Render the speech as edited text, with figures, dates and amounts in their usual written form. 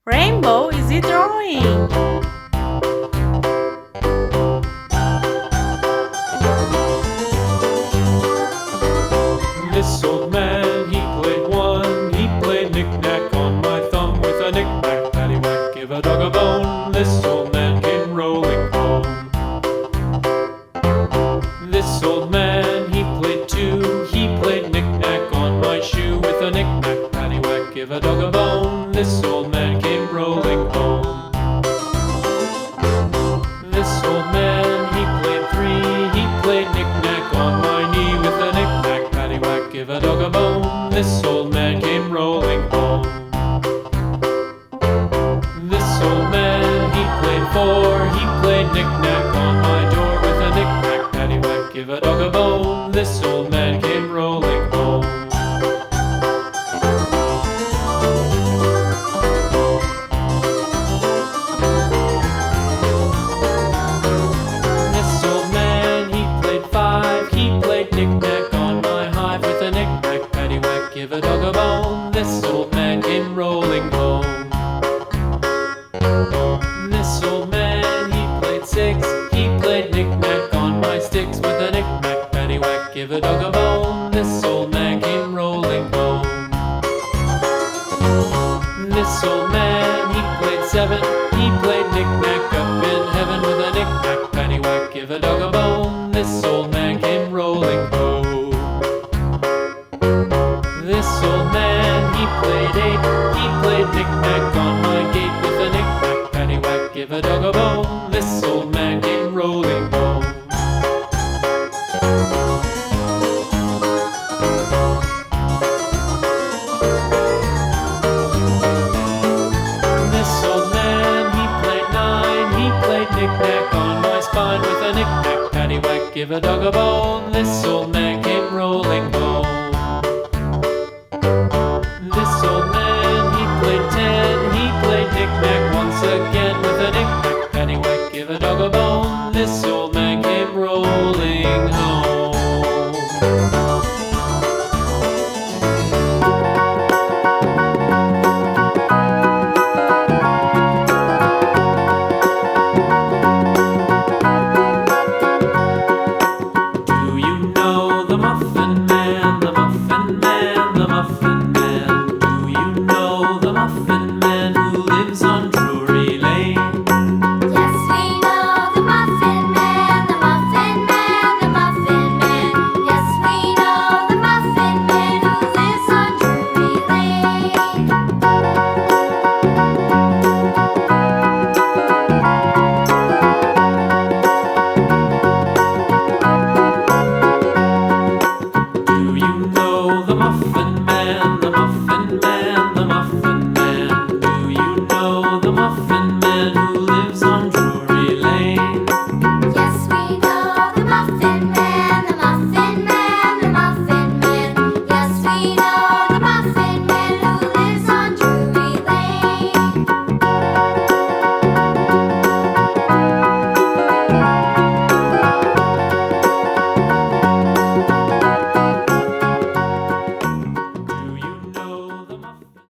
Rainbow is he drawing? This old man, he played one. He played knick-knack on my thumb with a knick-knack, paddywhack, give a dog a bone. This old man came rolling home. This old man, he played two. He played knick-knack on my shoe with a knick-knack, paddywhack, give a dog a bone. This old man came rolling home. This old man, he played three. He played knick-knack on my knee with a knick-knack, paddywhack, give a dog a bone. This old man came rolling home. This old man, he played four. He played knick-knack on my door with a knick-knack, paddywhack, give a dog a bone. This old man came rolling home. This old man, he played five. He played knick-knack on my hive with a knick-knack, paddywhack, give a dog a bone. This old man came rolling home. This old man, he played six. He played knick-knack on my sticks with a knick-knack, paddywhack, give a dog a bone. This old man came rolling home. This old man, he played seven. He played knick-knack up in heaven with a knick-knack, paddywhack, give a dog a bone. This old man came rolling home. This old man, he played eight. He played knick-knack on my gate with a knick-knack, paddywhack, give a dog a bone. This old man came rolling home. This old man, he played nine. He played knick-knack on my spine with a knick-knack, paddywhack, give a dog a bone. This old man came rolling home. This old man, he played ten. He played knick-knack once again with a knick-knack, paddywhack, give a dog a bone. This old man came rolling home. Do you know the Muffin Man, the Muffin Man, the Muffin Man? Do you know the Muffin Man who lives on Drury Lane? Yes, we know the Muffin Man, the Muffin Man, the Muffin Man. Yes, we know the Muffin Man who lives on Drury Lane. Do you know the Muffin Man, the